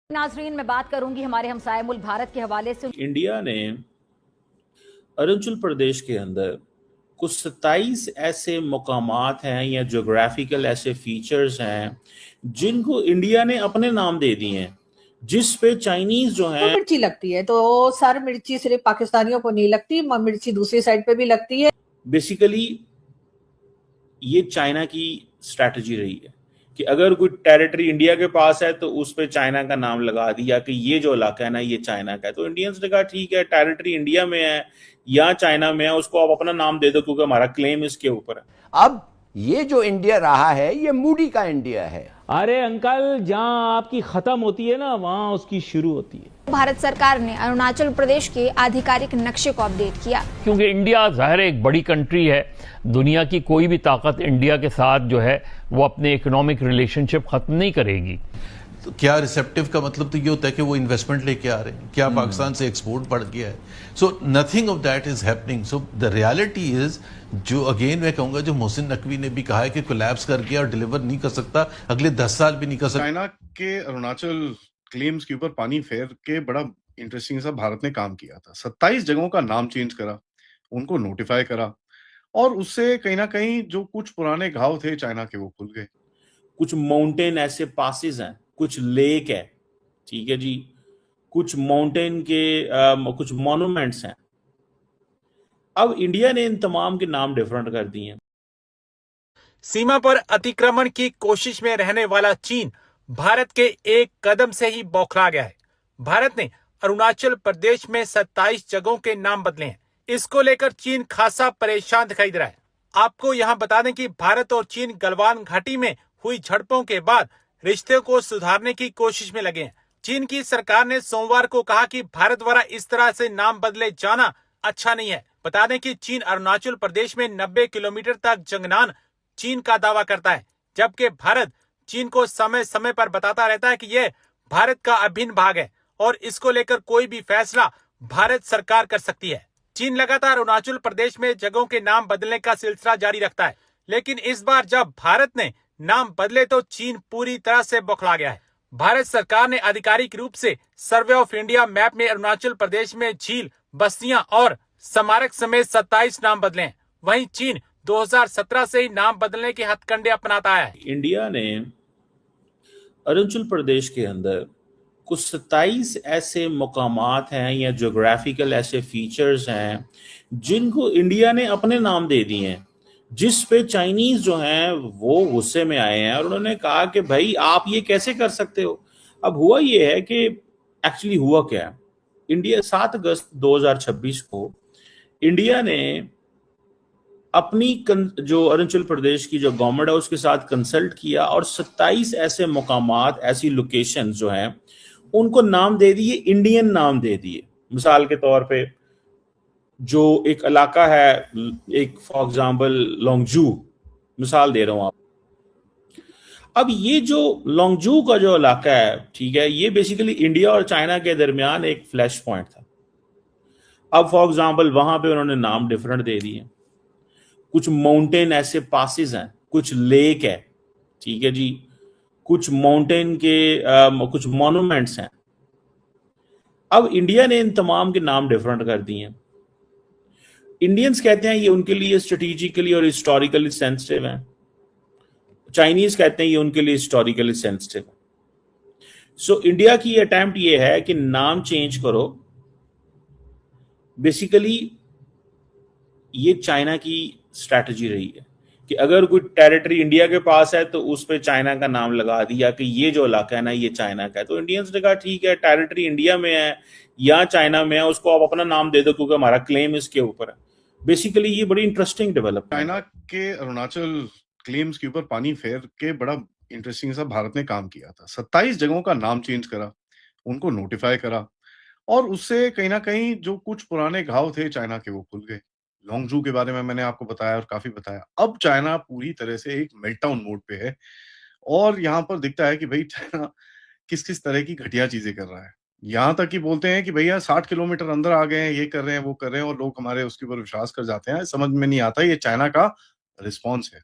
नाजरीन, मैं बात करूंगी हमारे हमसाए मुल्क भारत के हवाले से। इंडिया ने अरुणाचल प्रदेश के अंदर कुछ 27 ऐसे मकामात हैं या जोग्राफिकल ऐसे फीचर्स हैं जिनको इंडिया ने अपने नाम दे दिए हैं, जिस पे चाइनीज जो तो हैं मिर्ची लगती है तो सर मिर्ची सिर्फ पाकिस्तानियों को नहीं लगती, मिर्ची दूसरी साइड पे भी लगती है। बेसिकली ये चाइना की स्ट्रैटेजी रही है कि अगर कोई टेरिटरी इंडिया के पास है तो उस पे चाइना का नाम लगा दिया कि ये जो इलाका है ना ये चाइना का है। तो इंडियंस ने कहा ठीक है, टेरिटरी इंडिया में है या चाइना में है, उसको आप अपना नाम दे दो क्योंकि हमारा क्लेम इसके ऊपर है। अब ये जो इंडिया रहा है ये मूडी का इंडिया है। अरे अंकल, जहां आपकी खत्म होती है ना वहां उसकी शुरू होती है। भारत सरकार ने अरुणाचल प्रदेश के आधिकारिक नक्शे को अपडेट किया, क्योंकि इंडिया जाहिर है एक बड़ी कंट्री है। दुनिया की कोई भी ताकत इंडिया के साथ जो है वो अपने इकोनॉमिक रिलेशनशिप खत्म नहीं करेगी। तो क्या रिसेप्टिव का मतलब तो ये होता है कि वो इन्वेस्टमेंट लेके आ रहे हैं, क्या पाकिस्तान से एक्सपोर्ट बढ़ गया है। So nothing of that is happening. So the reality is, जो अगेन मैं कहूंगा, जो मोहसिन नकवी ने भी कहा है कि कोलैप्स कर गया और डिलीवर नहीं कर सकता, अगले 10 साल भी नहीं कर सकता। चाइना के अरुणाचल क्लेम्स के ऊपर पानी फेर के बड़ा इंटरेस्टिंग सा भारत ने काम किया था। 27 जगहों का नाम चेंज करा, उनको नोटिफाई करा, और उससे कहीं ना कहीं जो कुछ पुराने घाव थे चाइना के वो खुल गए। कुछ माउंटेन ऐसे पासेस हैं, कुछ लेक है, ठीक है जी, कुछ माउंटेन के कुछ मॉन्यूमेंट्स हैं। अब इंडिया ने इन तमाम के नाम डिफरेंट कर दिए हैं। सीमा पर अतिक्रमण की कोशिश में रहने वाला चीन भारत के एक कदम से ही बौखला गया है। भारत ने अरुणाचल प्रदेश में 27 जगहों के नाम बदले हैं। इसको लेकर चीन खासा परेशान दिखाई दे रहा है। आपको यहां बता दें कि भारत और चीन गलवान घाटी में हुई झड़पों के बाद रिश्ते को सुधारने की कोशिश में लगे हैं। चीन की सरकार ने सोमवार को कहा कि भारत द्वारा इस तरह से नाम बदले जाना अच्छा नहीं है। बता दें कि चीन अरुणाचल प्रदेश में 90 किलोमीटर तक जंगनान चीन का दावा करता है, जबकि भारत चीन को समय समय पर बताता रहता है कि यह भारत का अभिन्न भाग है और इसको लेकर कोई भी फैसला भारत सरकार कर सकती है। चीन लगातार अरुणाचल प्रदेश में जगहों के नाम बदलने का सिलसिला जारी रखता है, लेकिन इस बार जब भारत ने नाम बदले तो चीन पूरी तरह से बौखला गया है। भारत सरकार ने आधिकारिक रूप से सर्वे ऑफ इंडिया मैप में अरुणाचल प्रदेश में झील, बस्तियां और स्मारक समेत 27 नाम बदले हैं। वहीं चीन 2017 से ही नाम बदलने के हथकंडे अपनाता है। इंडिया ने अरुणाचल प्रदेश के अंदर कुछ 27 ऐसे मकामात हैं या जोग्राफिकल ऐसे फीचर्स हैं जिनको इंडिया ने अपने नाम दे दिए हैं, जिस पे चाइनीज जो हैं वो गुस्से में आए हैं और उन्होंने कहा कि भाई आप ये कैसे कर सकते हो। अब हुआ ये है कि एक्चुअली हुआ क्या है, इंडिया 7 अगस्त 2026 को इंडिया ने अपनी जो अरुणाचल प्रदेश की जो गवर्नमेंट है उसके साथ कंसल्ट किया और 27 ऐसे मकामात, ऐसी लोकेशन जो हैं उनको नाम दे दिए, इंडियन नाम दे दिए। मिसाल के तौर पे जो एक इलाका है, एक फॉर एग्जांपल लोंगजू, मिसाल दे रहा हूं आप। अब ये जो लोंगजू का जो इलाका है, ठीक है, ये बेसिकली इंडिया और चाइना के दरमियान एक फ्लैश पॉइंट था। अब फॉर एग्जांपल वहां पे उन्होंने नाम डिफरेंट दे दिए। कुछ माउंटेन ऐसे पासेस हैं, कुछ लेक है, ठीक है जी, कुछ माउंटेन के कुछ मॉन्यूमेंट्स हैं। अब इंडिया ने इन तमाम के नाम डिफरेंट कर दिए हैं। इंडियंस कहते हैं ये उनके लिए स्ट्रेटेजिकली और हिस्टोरिकली सेंसिटिव है, चाइनीज कहते हैं ये उनके लिए हिस्टोरिकली सेंसिटिव है। सो इंडिया की अटेम्प्ट ये है कि नाम चेंज करो। बेसिकली ये चाइना की स्ट्रैटेजी रही है कि अगर कोई टेरिटरी इंडिया के पास है तो उस पे चाइना का नाम लगा दिया कि ये जो इलाका है ना ये चाइना का है। तो इंडियंस ने कहा ठीक है, टेरिटरी इंडिया में है या चाइना में है, उसको आप अपना नाम दे दो क्योंकि हमारा क्लेम इसके ऊपर है। बेसिकली ये बड़ी इंटरेस्टिंग डेवलपमेंट। चाइना के अरुणाचल क्लेम्स के ऊपर पानी फेर के बड़ा इंटरेस्टिंग सा भारत ने काम किया था। 27 जगहों का नाम चेंज करा, उनको नोटिफाई करा, और उससे कहीं ना कहीं जो कुछ पुराने घाव थे चाइना के वो खुल गए। लोंगजू के बारे में मैंने आपको बताया और काफी बताया। अब चाइना पूरी तरह से एक मेल्टडाउन मोड पे है और यहाँ पर दिखता है कि भाई चाइना किस किस तरह की घटिया चीजें कर रहा है। यहाँ तक कि बोलते हैं कि भैया 60 किलोमीटर अंदर आ गए हैं, ये कर रहे हैं, वो कर रहे हैं, और लोग हमारे उसके ऊपर विश्वास कर जाते हैं। समझ में नहीं आता, ये चाइना का रिस्पॉन्स है।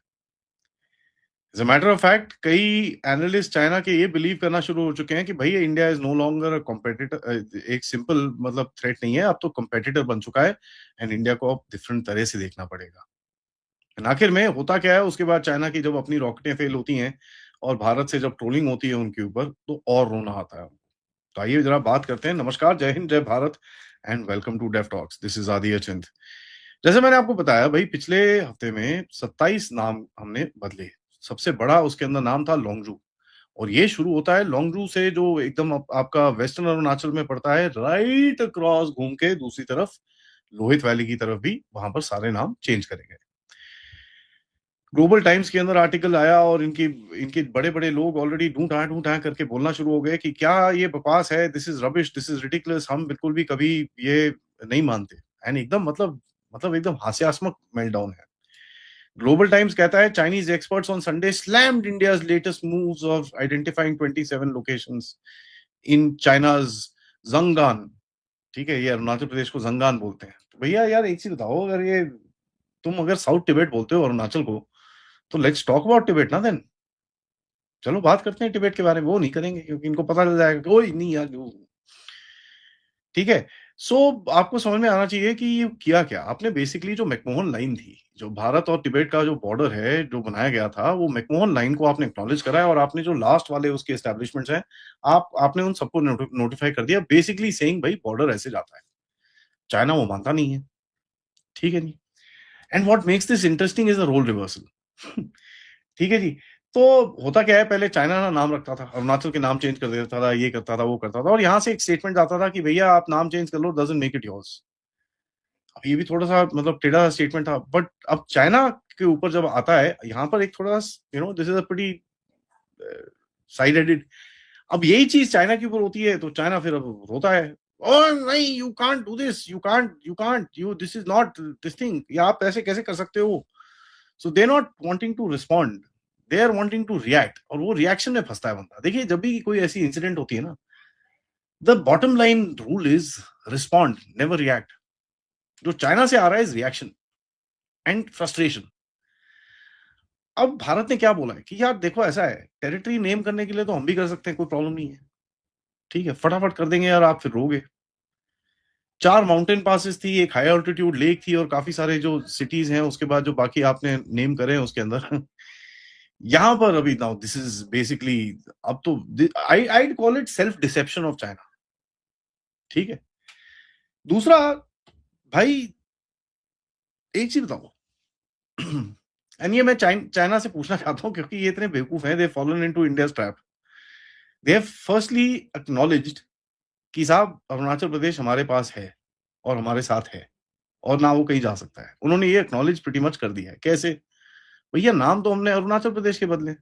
As a matter of fact कई एनालिस्ट चाइना के ये बिलीव करना शुरू हो चुके हैं कि भैया India is no longer competitor, एक सिंपल मतलब थ्रेट नहीं है, अब तो कॉम्पिटिटर बन चुका है एंड इंडिया को अब डिफरेंट तरह से देखना पड़ेगा। आखिर में होता क्या है, उसके बाद चाइना की जब अपनी रॉकेटें फेल होती हैं और भारत से जब ट्रोलिंग होती है उनके ऊपर, तो और रोना आता है। तो आइए जरा बात करते हैं। नमस्कार, जय हिंद, जय Bharat and welcome to deaf talks. This is Adi Achint. जैसे मैंने आपको बताया भाई, पिछले हफ्ते में 27 नाम हमने बदले। सबसे बड़ा उसके अंदर नाम था लोंगजू, और ये शुरू होता है लोंगजू से, जो एकदम आपका वेस्टर्न अरुणाचल में पड़ता है, राइट अक्रॉस घूम के दूसरी तरफ लोहित वैली की तरफ भी वहां पर सारे नाम चेंज करे गए। ग्लोबल टाइम्स के अंदर आर्टिकल आया और इनके इनके बड़े बड़े लोग ऑलरेडी ढूंढा करके बोलना शुरू हो गए कि क्या ये बकवास है, this is rubbish, this is ridiculous, हम बिल्कुल भी कभी ये नहीं मानते। एंड एकदम मतलब एकदम हास्यास्पद मेल्टडाउन है। ग्लोबल टाइम्स कहता है Chinese experts on Sunday slammed India's latest moves of identifying 27 locations in China's Zangnan. ठीक है, ये अरुणाचल प्रदेश को जंगान बोलते हैं। तो भैया यार एक चीज बताओ, अगर साउथ टिबेट बोलते हो अरुणाचल को, तो लेट्स टॉक अबाउट टिबेट ना देन। चलो बात करते हैं टिबेट के बारे में। वो नहीं करेंगे क्योंकि इनको पता चल जाएगा कोई नहीं यार जो। ठीक है, सो आपको समझ में आना चाहिए कि ये किया क्या आपने। बेसिकली जो मैकमोहन लाइन थी, जो भारत और टिबेट का जो बॉर्डर है जो बनाया गया था, वो मैकमोहन लाइन को आपने एक्नॉलेज करा है, और आपने जो लास्ट वाले उसके एस्टेब्लिशमेंट्स हैं, आपने उन सबको नोटिफाई कर दिया, बेसिकली सेइंग भाई बॉर्डर ऐसे जाता है। चाइना वो मानता नहीं है। ठीक है जी। And what makes this interesting is the role reversal. ठीक है जी। तो होता क्या है, पहले चाइना ना नाम रखता था, अरुणाचल के नाम चेंज कर देता था, ये करता था, वो करता था, और यहां से एक स्टेटमेंट आता था कि भैया आप नाम चेंज कर लो, डजंट मेक इट योर्स। अब ये भी थोड़ा सा मतलब टेढ़ा स्टेटमेंट था, बट अब चाइना के ऊपर जब आता है, यहां पर एक थोड़ा सा this is a pretty side headed. अब यही चीज चाइना के ऊपर होती है तो चाइना फिर अब रोता है, ओह नहीं, you can't do this, you can't, this is not this thing, या आप ऐसे कैसे कर सकते हो। So they not wanting to respond, they are wanting to react, और वो रिएक्शन में फंसता है बंदा। देखिए, जब भी कोई ऐसी इंसिडेंट होती है ना, the bottom line rule is respond, never react. जो चाइना से आ रहा है इज रिएक्शन एंड फ्रस्ट्रेशन। अब भारत ने क्या बोला है कि यार देखो ऐसा है, टेरिटरी नेम करने के लिए तो हम भी कर सकते हैं, कोई प्रॉब्लम नहीं है। ठीक है, फटाफट कर देंगे यार, आप फिर रोगे। 4 माउंटेन पासेस थी, एक हाई ऑल्टीट्यूड लेक थी, और काफी सारे जो सिटीज हैं उसके बाद जो बाकी आपने नेम करे हैं उसके अंदर। यहां पर अभी नाउ दिस इज बेसिकली, अब तो I call it self deception of China. ठीक है। दूसरा भाई, एक चीज बताओ, एंड ये मैं चाइना से पूछना चाहता हूं क्योंकि ये इतने बेवकूफ हैं, they fallen into India's trap. They have firstly acknowledged कि साहब अरुणाचल प्रदेश हमारे पास है और हमारे साथ है, और ना वो कहीं जा सकता है। उन्होंने ये एक्नॉलेज प्रीटी मच कर दिया है। कैसे? भैया नाम तो हमने अरुणाचल प्रदेश के बदले,